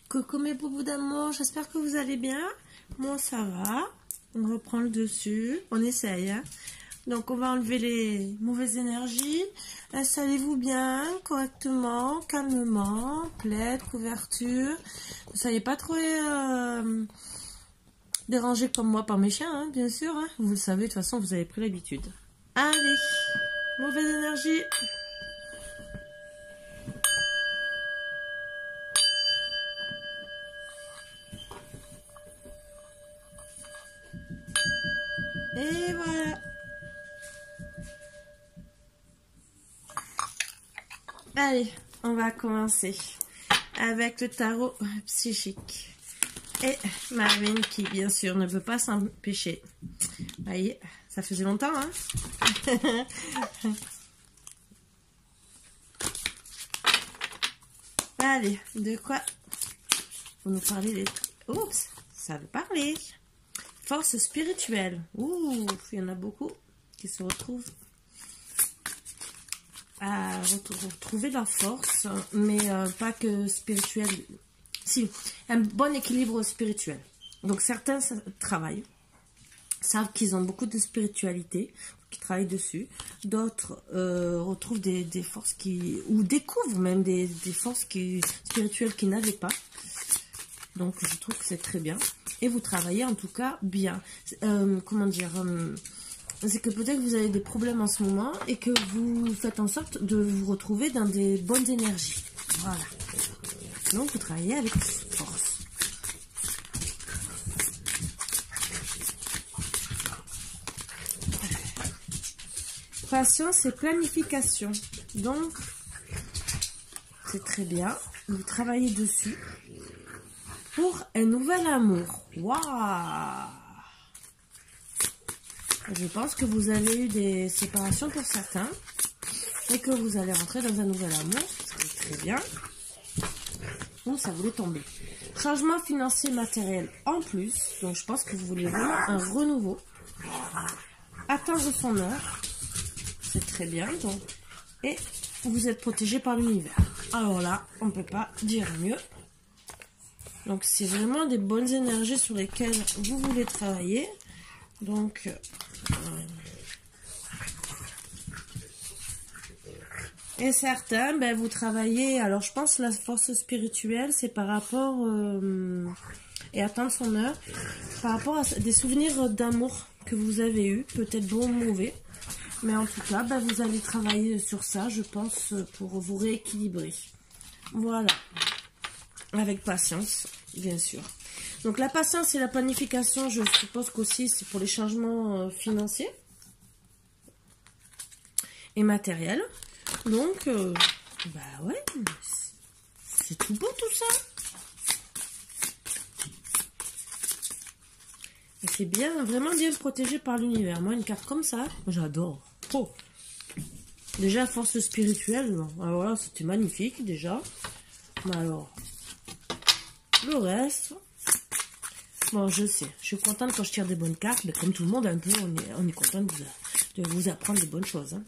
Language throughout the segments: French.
Coucou mes boubous d'amour, j'espère que vous allez bien. Moi ça va, on reprend le dessus, on essaye. Hein. Donc on va enlever les mauvaises énergies. Installez-vous bien, correctement, calmement, plaid, couverture. Ne soyez pas trop dérangés comme moi par mes chiens, hein, bien sûr. Hein. Vous le savez, de toute façon vous avez pris l'habitude. Allez, mauvaise énergie. Et voilà. Allez, on va commencer avec le tarot psychique. Et Marvin qui, bien sûr, ne peut pas s'empêcher. Voyez, ça faisait longtemps, hein. Allez, de quoi vous nous parlez des... Oups, ça veut parler. Force spirituelle. Ouh, il y en a beaucoup qui se retrouvent à retrouver la force, mais pas que spirituelle. Si, un bon équilibre spirituel. Donc certains travaillent, savent qu'ils ont beaucoup de spiritualité, qui travaillent dessus. D'autres retrouvent des forces qui... ou découvrent même des forces spirituelles qu'ils n'avaient pas. Donc je trouve que c'est très bien. Et vous travaillez en tout cas bien. Comment dire c'est que peut-être que vous avez des problèmes en ce moment et que vous faites en sorte de vous retrouver dans des bonnes énergies. Voilà. Donc vous travaillez avec force. Patience et planification. Donc c'est très bien. Vous travaillez dessus. Pour un nouvel amour. Waouh! Je pense que vous avez eu des séparations pour certains. Et que vous allez rentrer dans un nouvel amour. C'est très bien. Ou ça voulait tomber. Changement financier matériel en plus. Donc je pense que vous voulez vraiment un renouveau. Atteindre son heure. C'est très bien. Donc, et vous êtes protégé par l'univers. Alors là, on ne peut pas dire mieux. Donc, c'est vraiment des bonnes énergies sur lesquelles vous voulez travailler. Donc, et certains, ben, vous travaillez... Alors, je pense que la force spirituelle, c'est par rapport... et attendre son heure. Par rapport à des souvenirs d'amour que vous avez eus. Peut-être bons ou mauvais. Mais en tout cas, ben, vous allez travailler sur ça, je pense, pour vous rééquilibrer. Voilà. Avec patience, bien sûr. Donc la patience et la planification, je suppose qu'aussi c'est pour les changements financiers et matériels. Donc, bah ouais, c'est tout beau tout ça. Et c'est bien, vraiment bien protégé par l'univers. Moi, une carte comme ça, j'adore. Oh. Déjà, force spirituelle, alors là, c'était magnifique déjà. Mais alors... le reste, bon, je sais, je suis contente quand je tire des bonnes cartes, mais comme tout le monde, un peu, on est content de vous apprendre de bonnes choses. Hein.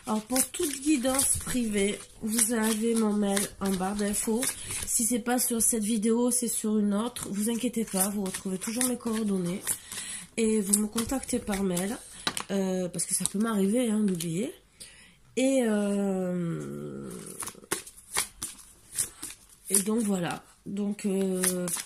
Alors, pour toute guidance privée, vous avez mon mail en barre d'infos. Si c'est pas sur cette vidéo, c'est sur une autre. Vous inquiétez pas, vous retrouvez toujours mes coordonnées. Et vous me contactez par mail, parce que ça peut m'arriver, hein, d'oublier. Et donc voilà, donc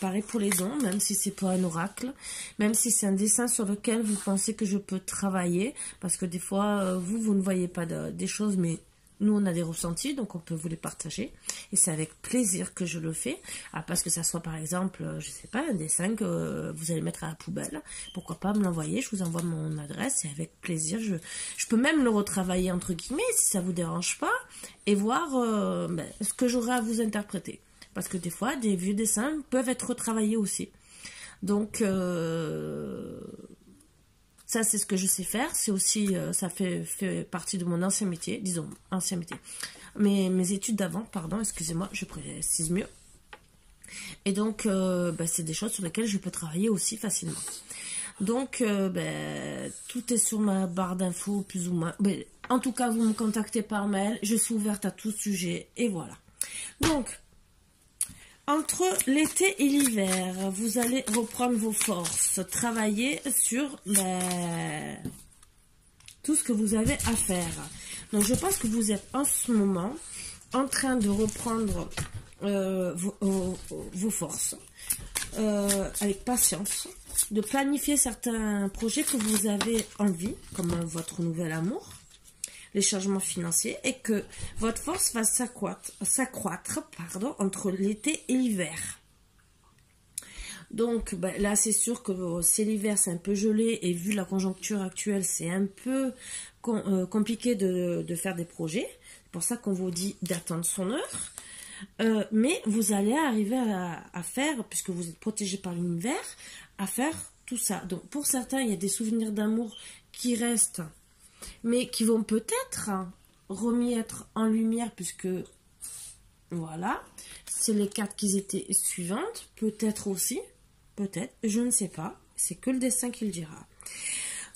pareil pour les dons, même si c'est pas un oracle, même si c'est un dessin sur lequel vous pensez que je peux travailler, parce que des fois vous ne voyez pas des choses, mais nous on a des ressentis, donc on peut vous les partager, et c'est avec plaisir que je le fais, parce que ça soit par exemple, je sais pas, un dessin que vous allez mettre à la poubelle, pourquoi pas me l'envoyer, je vous envoie mon adresse, et avec plaisir, je peux même le retravailler entre guillemets, si ça vous dérange pas, et voir ce que j'aurai à vous interpréter. Parce que des fois, des vieux dessins peuvent être retravaillés aussi. Donc, ça, c'est ce que je sais faire. C'est aussi, ça fait partie de mon ancien métier, disons, ancien métier. Mes études d'avant, pardon, excusez-moi, je précise mieux. Et donc, c'est des choses sur lesquelles je peux travailler aussi facilement. Donc, tout est sur ma barre d'infos, plus ou moins. En tout cas, vous me contactez par mail. Je suis ouverte à tout sujet. Et voilà. Donc, Entre l'été et l'hiver, vous allez reprendre vos forces, travailler sur tout ce que vous avez à faire. Donc, je pense que vous êtes en ce moment en train de reprendre vos forces avec patience, de planifier certains projets que vous avez envie, comme votre nouvel amour, les changements financiers, et que votre force va s'accroître entre l'été et l'hiver. Donc là, c'est sûr que c'est l'hiver, c'est un peu gelé, et vu la conjoncture actuelle, c'est un peu compliqué de faire des projets. C'est pour ça qu'on vous dit d'attendre son heure. Mais vous allez arriver à faire, puisque vous êtes protégé par l'univers, à faire tout ça. Donc pour certains, il y a des souvenirs d'amour qui restent, mais qui vont peut-être remettre en lumière, puisque voilà, c'est les cartes qui étaient suivantes, peut-être aussi, peut-être, je ne sais pas, c'est que le destin qui le dira.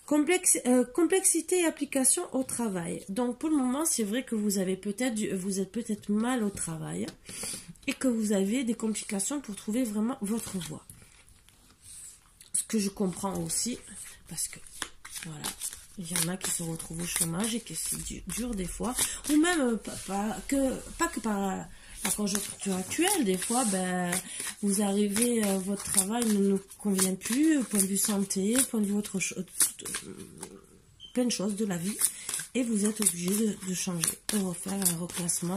Complexité et application au travail. Donc pour le moment, c'est vrai que vous êtes peut-être mal au travail et que vous avez des complications pour trouver vraiment votre voie. Ce que je comprends aussi, parce que voilà, il y en a qui se retrouvent au chômage et que c'est dur des fois, ou même pas que par la conjoncture actuelle, des fois, vous arrivez, votre travail ne nous convient plus, point de vue santé, point de vue autre chose, plein de choses de la vie, et vous êtes obligé de changer, de refaire un reclassement.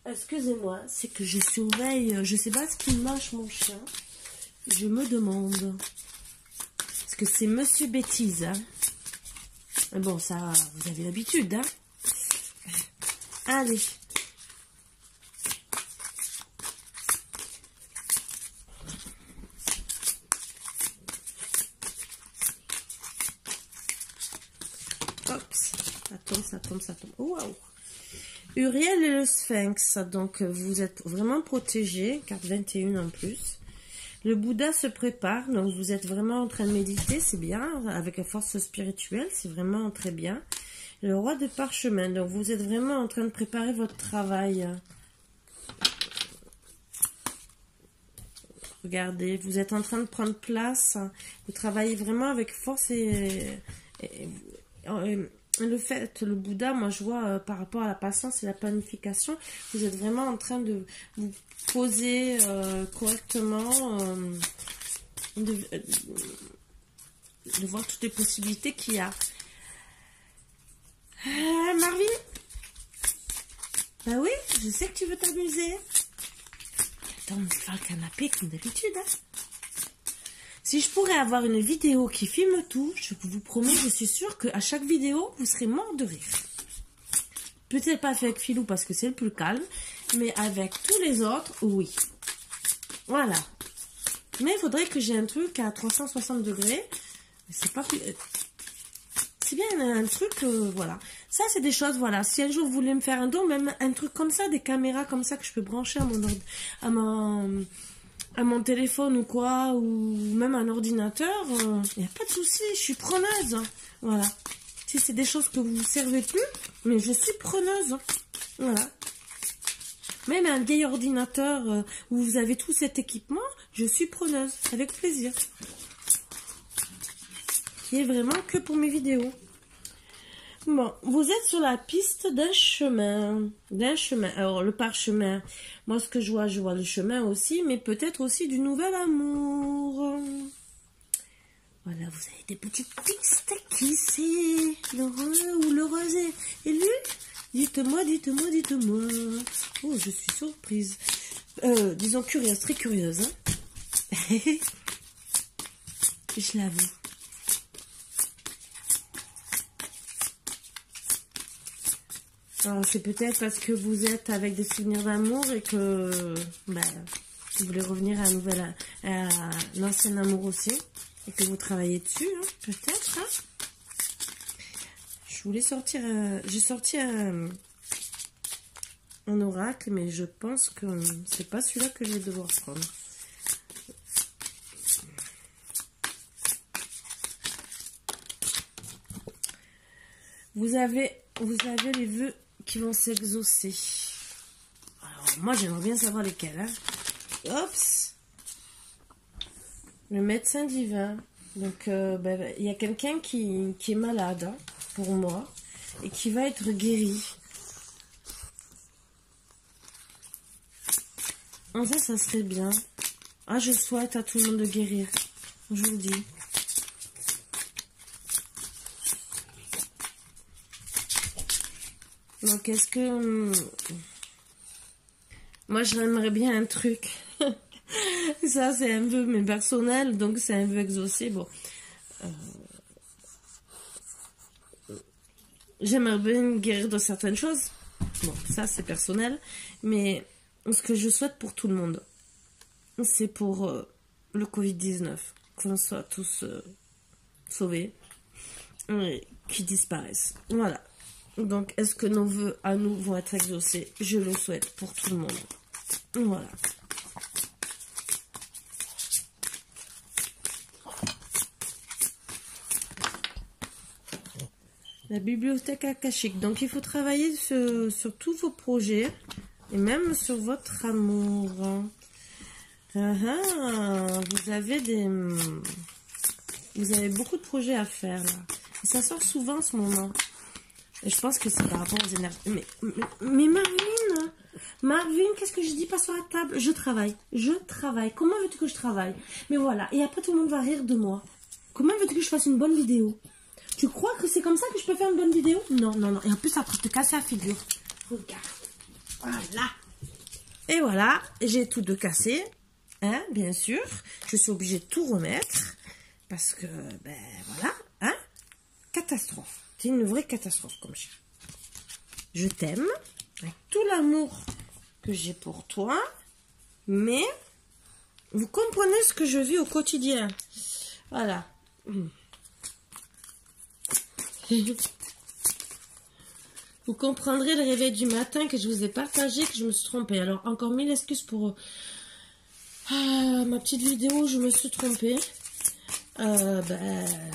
Excusez-moi, c'est que je surveille, je sais pas ce qui mâche mon chien, je me demande, parce que c'est Monsieur Bêtise, hein. Bon, ça, vous avez l'habitude, hein. Allez. Oups, ça tombe. Waouh. Uriel et le Sphinx, donc vous êtes vraiment protégés, carte 21 en plus. Le Bouddha se prépare, donc vous êtes vraiment en train de méditer, c'est bien, avec la force spirituelle, c'est vraiment très bien. Le roi de parchemin, donc vous êtes vraiment en train de préparer votre travail. Regardez, vous êtes en train de prendre place, vous travaillez vraiment avec force et le fait, le Bouddha, moi je vois par rapport à la patience et la planification, vous êtes vraiment en train de vous poser correctement, de voir toutes les possibilités qu'il y a. Marvin, bah oui, je sais que tu veux t'amuser. Attends, on se fait le canapé comme d'habitude, hein. Si je pourrais avoir une vidéo qui filme tout, je vous promets, je suis sûre qu'à chaque vidéo, vous serez mort de rire. Peut-être pas avec Philou parce que c'est le plus calme, mais avec tous les autres, oui. Voilà. Mais il faudrait que j'ai un truc à 360 degrés. C'est pas plus... C'est bien un truc, voilà. Ça, c'est des choses, voilà. Si un jour vous voulez me faire un don, même un truc comme ça, des caméras comme ça que je peux brancher à mon téléphone ou quoi, ou même un ordinateur, il n'y a pas de souci, je suis preneuse. Hein. Voilà. Si c'est des choses que vous ne servez plus, mais je suis preneuse. Hein. Voilà. Même un vieil ordinateur où vous avez tout cet équipement, je suis preneuse, avec plaisir. Qui est vraiment que pour mes vidéos. Bon, vous êtes sur la piste d'un chemin. Alors, le parchemin, moi, ce que je vois le chemin aussi, mais peut-être aussi du nouvel amour. Voilà, vous avez des petites pistes. Qui c'est? L'heureux ou l'heureuse est lui? Dites-moi. Oh, je suis surprise. Disons curieuse, très curieuse. Hein. Je l'avoue. C'est peut-être parce que vous êtes avec des souvenirs d'amour et que vous voulez revenir à un ancien amour aussi et que vous travaillez dessus, hein, peut-être. Hein. Je voulais sortir, j'ai sorti un oracle, mais je pense que c'est pas celui-là que je vais devoir prendre. Vous avez les vœux qui vont s'exaucer. Alors, moi, j'aimerais bien savoir lesquels. Hein. Oups. Le médecin divin. Donc, il y a quelqu'un qui est malade, hein, pour moi, et qui va être guéri. En fait, ça serait bien. Ah, je souhaite à tout le monde de guérir. Je vous le dis. Donc, est-ce que... Moi, j'aimerais bien un truc. Ça, c'est un vœu, mais personnel. Donc, c'est un vœu exaucé. Bon. J'aimerais bien guérir de certaines choses. Bon, ça, c'est personnel. Mais ce que je souhaite pour tout le monde, c'est pour le Covid-19. Qu'on soit tous sauvés. Et qu'ils disparaissent. Voilà. Donc, est-ce que nos vœux à nous vont être exaucés? Je le souhaite pour tout le monde. Voilà. La bibliothèque akashique. Donc, il faut travailler sur tous vos projets et même sur votre amour. Vous avez beaucoup de projets à faire, là. Et ça sort souvent en ce moment. Et je pense que c'est par rapport aux énergies. Mais Marvin, qu'est-ce que je dis? Pas sur la table. Je travaille. Comment veux-tu que je travaille? Mais voilà. Et après, tout le monde va rire de moi. Comment veux-tu que je fasse une bonne vidéo? Tu crois que c'est comme ça que je peux faire une bonne vidéo? Non. Et en plus, après, je te casse la figure. Regarde. Voilà. Et voilà. J'ai tout de cassé. Hein, bien sûr. Je suis obligée de tout remettre. Parce que, voilà. Hein. Catastrophe. C'est une vraie catastrophe comme chien. Je t'aime avec tout l'amour que j'ai pour toi, mais vous comprenez ce que je vis au quotidien. Voilà. Vous comprendrez le réveil du matin que je vous ai partagé, que je me suis trompée. Alors, encore mille excuses pour ma petite vidéo où je me suis trompée.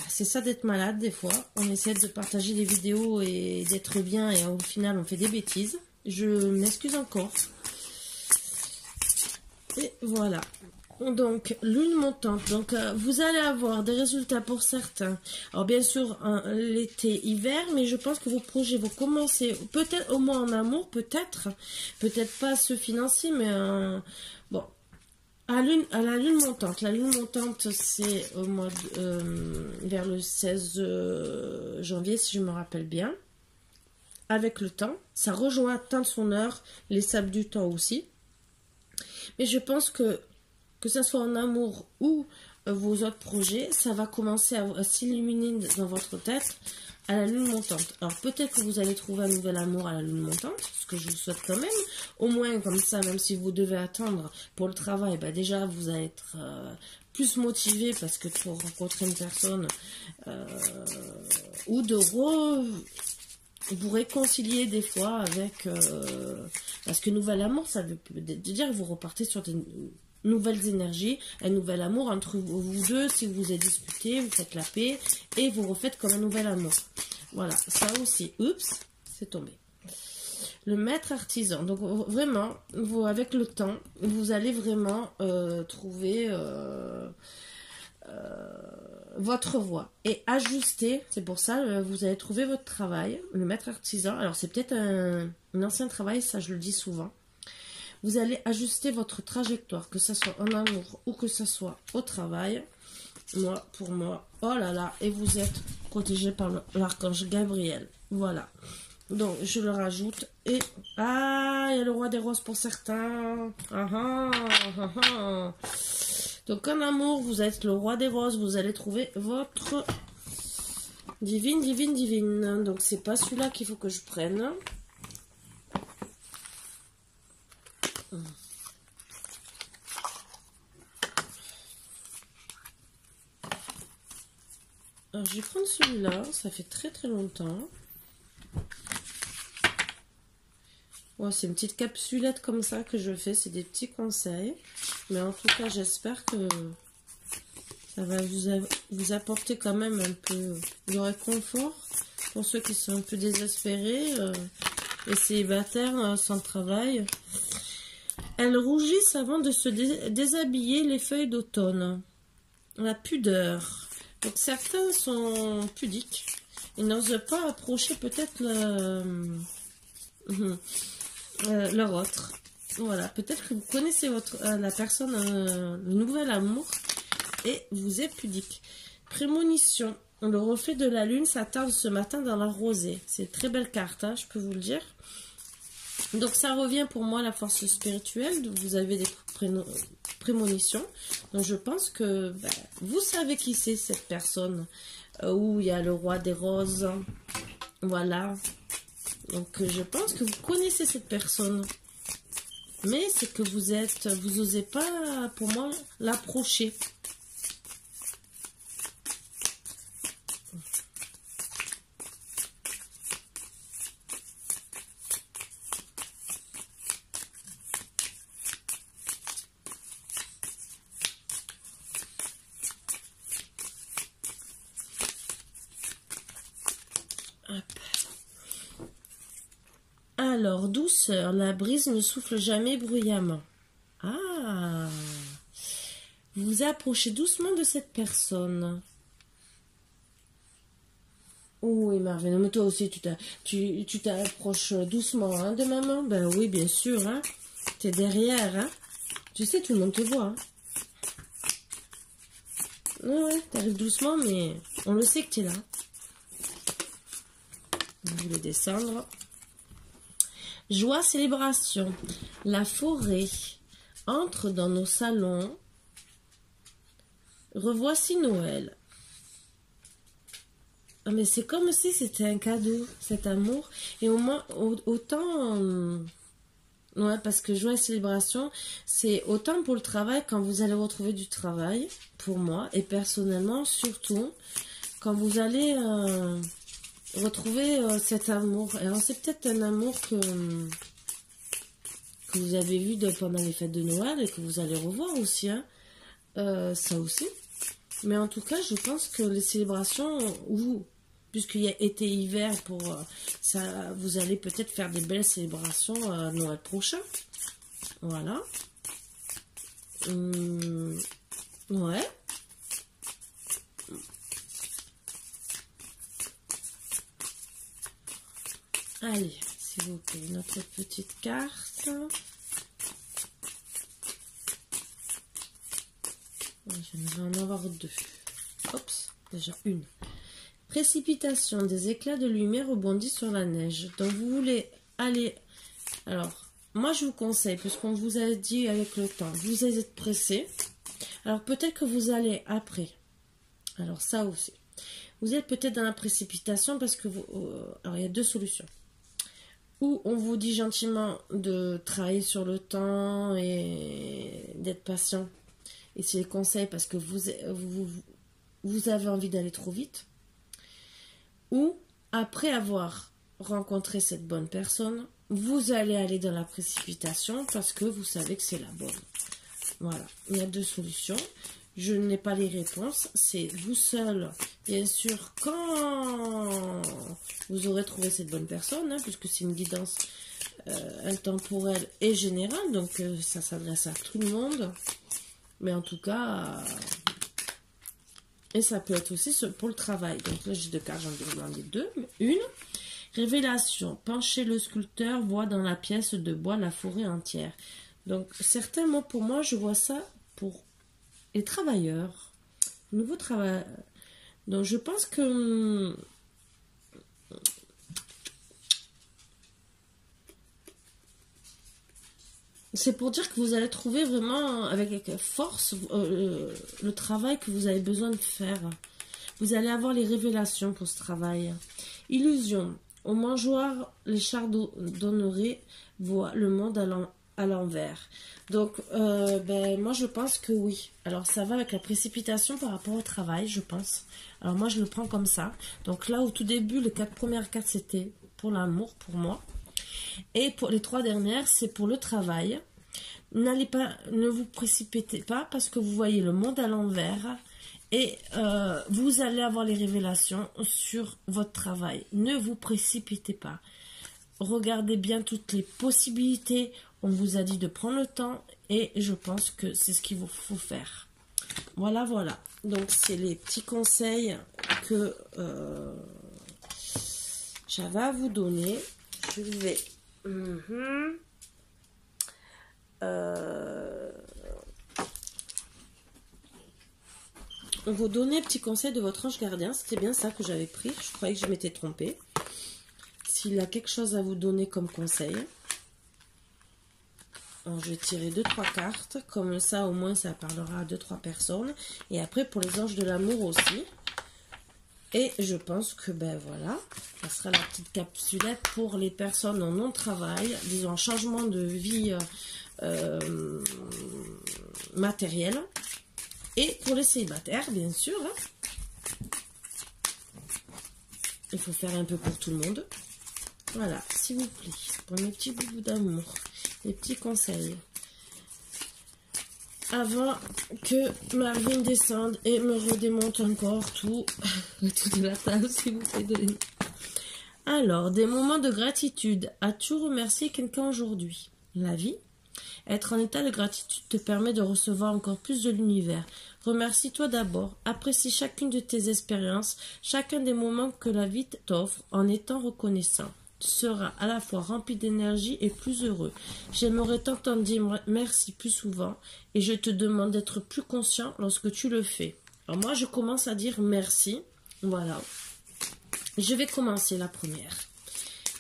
C'est ça d'être malade des fois. On essaie de partager des vidéos et d'être bien et au final on fait des bêtises. Je m'excuse encore. Et voilà. Donc lune montante. Donc vous allez avoir des résultats pour certains. Alors bien sûr l'été, hiver, mais je pense que vos projets vont commencer peut-être au moins en amour, peut-être pas ce financier, mais bon. À la lune montante. La lune montante, c'est au mois vers le 16 janvier, si je me rappelle bien. Avec le temps. Ça rejoint Temps de son heure, les sables du temps aussi. Mais je pense que ça soit en amour ou vos autres projets, ça va commencer à s'illuminer dans votre tête à la lune montante. Alors peut-être que vous allez trouver un nouvel amour à la lune montante, ce que je vous souhaite quand même. Au moins comme ça, même si vous devez attendre pour le travail, déjà vous allez être plus motivé parce que pour rencontrer une personne ou de vous réconcilier des fois avec... parce que nouvel amour, ça veut dire que vous repartez sur des nouvelles énergies, un nouvel amour entre vous deux. Si vous êtes disputé, vous faites la paix et vous refaites comme un nouvel amour. Voilà, ça aussi. Oups, c'est tombé. Le maître artisan. Donc vraiment, avec le temps, vous allez vraiment trouver votre voie et ajuster. C'est pour ça vous allez trouver votre travail. Le maître artisan. Alors c'est peut-être un ancien travail, ça je le dis souvent. Vous allez ajuster votre trajectoire, que ce soit en amour ou que ce soit au travail. Pour moi, oh là là, et vous êtes protégé par l'archange Gabriel. Voilà. Donc, je le rajoute. Et, il y a le roi des roses pour certains. Donc, en amour, vous êtes le roi des roses. Vous allez trouver votre divine. Donc, c'est pas celui-là qu'il faut que je prenne. Alors, je vais prendre celui-là. Ça fait très très longtemps. Ouais, c'est une petite capsulette comme ça que je fais. C'est des petits conseils. Mais en tout cas, j'espère que ça va vous apporter quand même un peu de réconfort. Pour ceux qui sont un peu désespérés, Les célibataires sans travail. Elles rougissent avant de se déshabiller les feuilles d'automne. La pudeur. Donc certains sont pudiques. Ils n'osent pas approcher peut-être leur autre. Voilà, peut-être que vous connaissez la personne, le nouvel amour, et vous êtes pudique. Prémonition. Le reflet de la lune s'attarde ce matin dans la rosée. C'est une très belle carte, hein, je peux vous le dire. Donc ça revient pour moi à la force spirituelle. Vous avez des prémonitions. Donc je pense que vous savez qui c'est cette personne. Où il y a le roi des roses. Voilà. Donc je pense que vous connaissez cette personne. Mais c'est que vous osez pas, pour moi, l'approcher. Alors, douceur, la brise ne souffle jamais bruyamment. Ah, vous vous approchez doucement de cette personne. Oui, Marvin, mais toi aussi, tu t'approches doucement hein, de maman. Ben oui, bien sûr, hein. T'es derrière, hein. Tu sais, tout le monde te voit. Hein. Ouais, t'arrives doucement, mais on le sait que t'es là. Vous voulez descendre. Joie, célébration. La forêt entre dans nos salons. Revoici Noël. Mais c'est comme si c'était un cadeau, cet amour. Et au moins, autant... ouais, parce que joie et célébration, c'est autant pour le travail, quand vous allez retrouver du travail, pour moi. Et personnellement, surtout, quand vous allez... retrouver cet amour. Alors c'est peut-être un amour que vous avez vu pendant les fêtes de Noël et que vous allez revoir aussi. Hein. Ça aussi. Mais en tout cas, je pense que les célébrations, puisqu'il y a été-hiver, ça, vous allez peut-être faire des belles célébrations Noël prochain. Voilà. Ouais. Allez, s'il vous plaît, notre petite carte. J'aimerais en avoir deux. Oups, déjà une. Précipitation, des éclats de lumière rebondissent sur la neige. Donc vous voulez aller... Alors, moi je vous conseille, puisqu'on vous a dit avec le temps, vous êtes pressé. Alors peut-être que vous allez après. Alors ça aussi. Vous êtes peut-être dans la précipitation parce que alors il y a deux solutions. Ou on vous dit gentiment de travailler sur le temps et d'être patient. Et c'est les conseils parce que vous avez envie d'aller trop vite. Ou après avoir rencontré cette bonne personne, vous allez aller dans la précipitation parce que vous savez que c'est la bonne. Voilà, il y a deux solutions. Je n'ai pas les réponses, c'est vous seul, bien sûr, quand vous aurez trouvé cette bonne personne, hein, puisque c'est une guidance intemporelle et générale, donc ça s'adresse à tout le monde, mais en tout cas, et ça peut être aussi pour le travail. Donc là, j'ai deux cartes, j'en ai demandé deux, une, révélation, pencher le sculpteur voit dans la pièce de bois la forêt entière. Donc certains mots, pour moi, je vois ça pour les travailleurs, nouveau travail. Donc je pense que c'est pour dire que vous allez trouver vraiment avec force le travail que vous avez besoin de faire. Vous allez avoir les révélations pour ce travail. Illusion. Au mangeoire, les chars d'honoré voient le monde à l'envers. Donc, moi, je pense que oui. Alors, ça va avec la précipitation par rapport au travail, je pense. Alors, moi, je le prends comme ça. Donc, là, au tout début, les 4 premières cartes, c'était pour l'amour, pour moi. Et pour les 3 dernières, c'est pour le travail. Ne vous précipitez pas parce que vous voyez le monde à l'envers. Et vous allez avoir les révélations sur votre travail. Ne vous précipitez pas. regardez bien toutes les possibilités. On vous a dit de prendre le temps et je pense que c'est ce qu'il vous faut faire. Voilà, voilà. Donc, c'est les petits conseils que j'avais à vous donner. Je vais vous donner un petit conseil de votre ange gardien. C'était bien ça que j'avais pris. Je croyais que je m'étais trompée. S'il a quelque chose à vous donner comme conseil. Alors, je vais tirer 2-3 cartes. Comme ça, au moins, ça parlera à 2-3 personnes. Et après, pour les anges de l'amour aussi. Et je pense que, ben voilà, ça sera la petite capsulette pour les personnes en non-travail, disons, en changement de vie matérielle. Et pour les célibataires, bien sûr. Hein. Il faut faire un peu pour tout le monde. Voilà, s'il vous plaît, pour mes petits boubous d'amour, les petits conseils. Avant que Marvin descende et me redémonte encore tout de la table, s'il vous plaît. Alors, des moments de gratitude. As-tu remercié quelqu'un aujourd'hui? La vie. Être en état de gratitude te permet de recevoir encore plus de l'univers. Remercie-toi d'abord. Apprécie chacune de tes expériences, chacun des moments que la vie t'offre en étant reconnaissant. Tu seras à la fois rempli d'énergie et plus heureux. J'aimerais t'entendre dire merci plus souvent et je te demande d'être plus conscient lorsque tu le fais. Alors moi, je commence à dire merci. Voilà. Je vais commencer la première.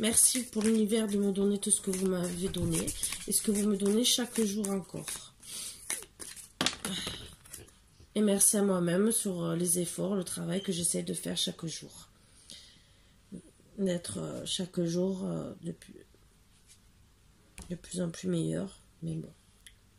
Merci pour l'univers de me donner tout ce que vous m'avez donné et ce que vous me donnez chaque jour encore. Et merci à moi-même sur les efforts, le travail que j'essaie de faire chaque jour. D'être chaque jour de plus en plus meilleur. Mais bon,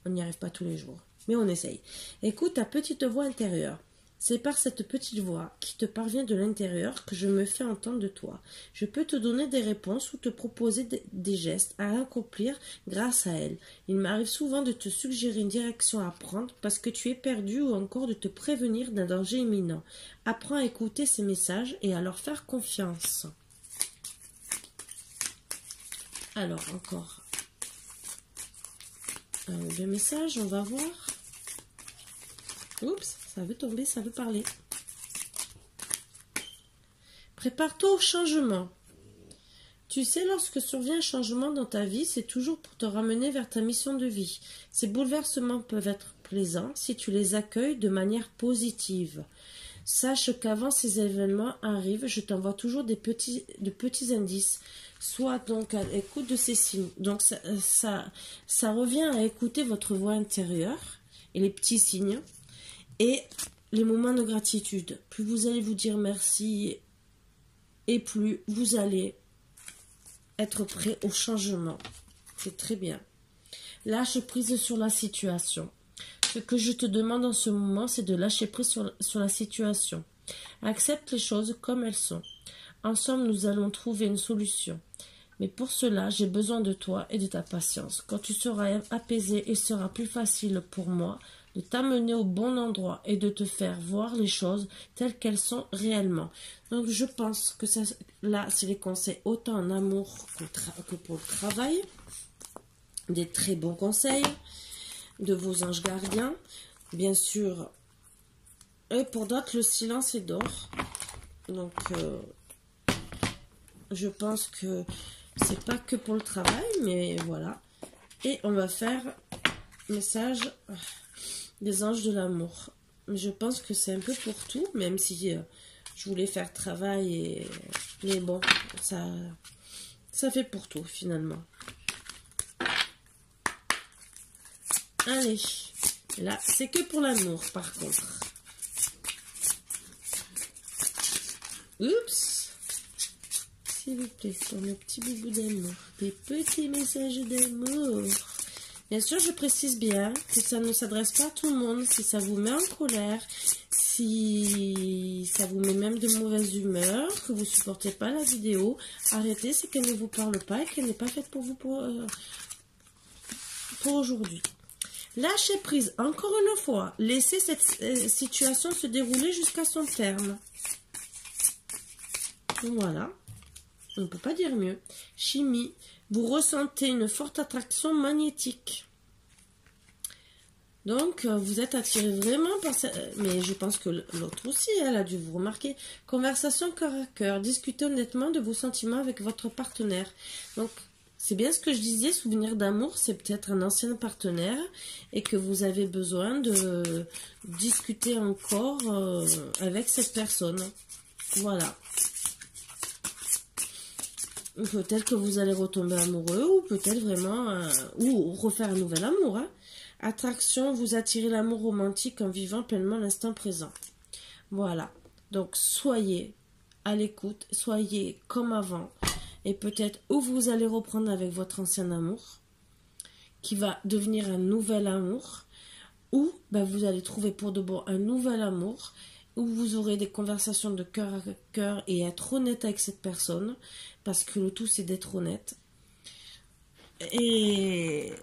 on n'y arrive pas tous les jours. Mais on essaye. Écoute ta petite voix intérieure. C'est par cette petite voix qui te parvient de l'intérieur que je me fais entendre de toi. Je peux te donner des réponses ou te proposer des gestes à accomplir grâce à elle. Il m'arrive souvent de te suggérer une direction à prendre parce que tu es perdu ou encore de te prévenir d'un danger imminent. Apprends à écouter ces messages et à leur faire confiance. Alors, encore deux messages, on va voir. Oups, ça veut tomber, ça veut parler. Prépare-toi au changement. Tu sais, lorsque survient un changement dans ta vie, c'est toujours pour te ramener vers ta mission de vie. Ces bouleversements peuvent être plaisants si tu les accueilles de manière positive. Sache qu'avant ces événements arrivent, je t'envoie toujours de petits indices. Sois donc à l'écoute de ces signes. Donc ça revient à écouter votre voix intérieure et les petits signes. Et les moments de gratitude. Plus vous allez vous dire merci et plus vous allez être prêt au changement. C'est très bien. Lâche prise sur la situation. Ce que je te demande en ce moment, c'est de lâcher prise sur la situation. Accepte les choses comme elles sont. Ensemble, nous allons trouver une solution. Mais pour cela, j'ai besoin de toi et de ta patience. Quand tu seras apaisé, il sera plus facile pour moi de t'amener au bon endroit et de te faire voir les choses telles qu'elles sont réellement. Donc, je pense que ça, là, c'est les conseils autant en amour que pour le travail. Des très bons conseils de vos anges gardiens. Bien sûr, et pour d'autres, le silence est d'or. Donc, je pense que c'est pas que pour le travail, mais voilà. Et on va faire message des anges de l'amour. Je pense que c'est un peu pour tout, même si je voulais faire travail, mais bon, ça fait pour tout finalement. Allez, là, c'est que pour l'amour par contre. Oups! S'il vous plaît, pour mes petits boubous d'amour, des petits messages d'amour. Bien sûr, je précise bien que ça ne s'adresse pas à tout le monde. Si ça vous met en colère, si ça vous met même de mauvaise humeur, que vous ne supportez pas la vidéo, arrêtez, c'est qu'elle ne vous parle pas et qu'elle n'est pas faite pour vous pour aujourd'hui. Lâchez prise, encore une fois. Laissez cette situation se dérouler jusqu'à son terme. Voilà. On ne peut pas dire mieux. Chimie, vous ressentez une forte attraction magnétique. Donc, vous êtes attiré vraiment par ça. Mais je pense que l'autre aussi, elle a dû vous remarquer. Conversation cœur à cœur. Discutez honnêtement de vos sentiments avec votre partenaire. Donc, c'est bien ce que je disais. Souvenir d'amour, c'est peut-être un ancien partenaire et que vous avez besoin de discuter encore avec cette personne. Voilà. Peut-être que vous allez retomber amoureux ou peut-être vraiment... ou refaire un nouvel amour, hein. Attraction, vous attirez l'amour romantique en vivant pleinement l'instant présent. Voilà. Donc, soyez à l'écoute, soyez comme avant. Et peut-être où vous allez reprendre avec votre ancien amour, qui va devenir un nouvel amour, ou ben, vous allez trouver pour de bon un nouvel amour, où vous aurez des conversations de cœur à cœur et être honnête avec cette personne, parce que le tout c'est d'être honnête. Et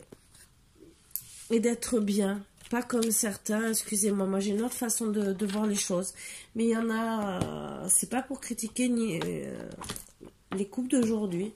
d'être bien, pas comme certains, excusez-moi, moi j'ai une autre façon de voir les choses, mais il y en a, c'est pas pour critiquer ni les couples d'aujourd'hui,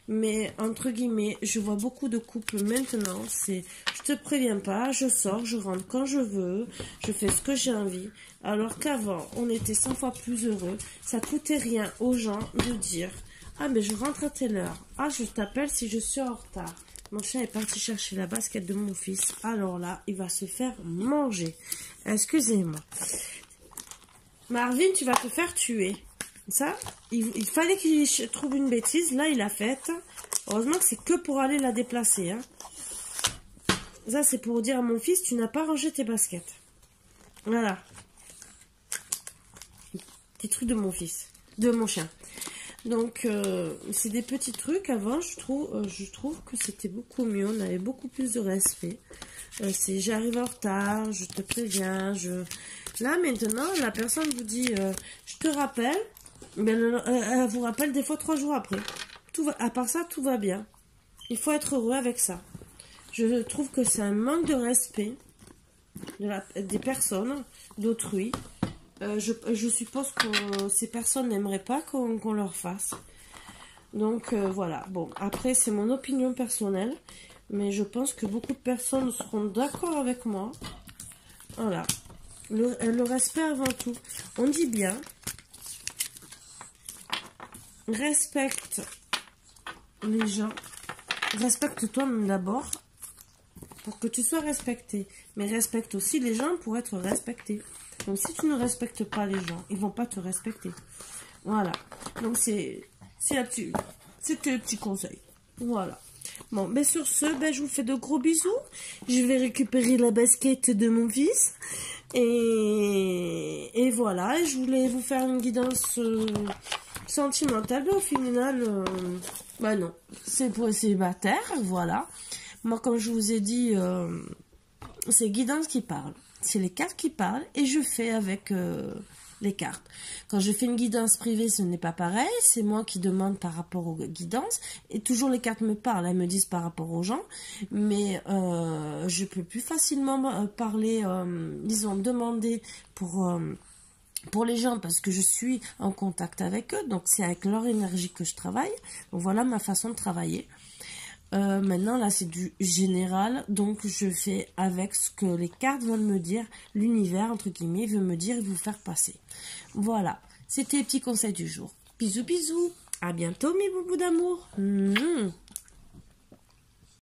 mais entre guillemets, je vois beaucoup de couples maintenant, c'est je te préviens pas, je sors, je rentre quand je veux, je fais ce que j'ai envie, alors qu'avant, on était 100 fois plus heureux, ça coûtait rien aux gens de dire, ah mais je rentre à telle heure, ah je t'appelle si je suis en retard. Mon chien est parti chercher la basket de mon fils. Alors là, il va se faire manger. Excusez-moi. Marvin, tu vas te faire tuer. Ça, il fallait qu'il trouve une bêtise. Là, il l'a faite. Heureusement que c'est que pour aller la déplacer. Hein. Ça, c'est pour dire à mon fils, tu n'as pas rangé tes baskets. Voilà. Petit truc de mon fils. De mon chien. Donc, c'est des petits trucs. Avant, je trouve que c'était beaucoup mieux. On avait beaucoup plus de respect. C'est j'arrive en retard, je te préviens. Là, maintenant, la personne vous dit je te rappelle. Mais elle vous rappelle des fois 3 jours après. À part ça, tout va bien. Il faut être heureux avec ça. Je trouve que c'est un manque de respect des personnes, d'autrui. Je suppose que ces personnes n'aimeraient pas qu'on leur fasse. Donc voilà. Bon, après c'est mon opinion personnelle, mais je pense que beaucoup de personnes seront d'accord avec moi. Voilà. Le respect avant tout. On dit bien. Respecte les gens. Respecte-toi même d'abord pour que tu sois respecté. Mais respecte aussi les gens pour être respecté. Donc, si tu ne respectes pas les gens, ils vont pas te respecter. Voilà. Donc, c'était le petit conseil. Voilà. Bon, ben sur ce, ben, je vous fais de gros bisous. Je vais récupérer la basket de mon fils. Et voilà. Je voulais vous faire une guidance sentimentale. Mais au final, ben non. C'est pour les célibataires. Voilà. Moi, comme je vous ai dit, c'est guidance qui parle. C'est les cartes qui parlent et je fais avec les cartes. Quand je fais une guidance privée, ce n'est pas pareil. C'est moi qui demande par rapport aux guidances. Et toujours les cartes me parlent. Elles me disent par rapport aux gens. Mais je peux plus facilement parler, disons, demander pour les gens parce que je suis en contact avec eux. Donc c'est avec leur énergie que je travaille. Donc voilà ma façon de travailler. Maintenant là c'est du général, donc je fais avec ce que les cartes veulent me dire, l'univers entre guillemets veut me dire et vous faire passer. Voilà, c'était les petits conseils du jour. Bisous bisous, à bientôt mes boubous d'amour.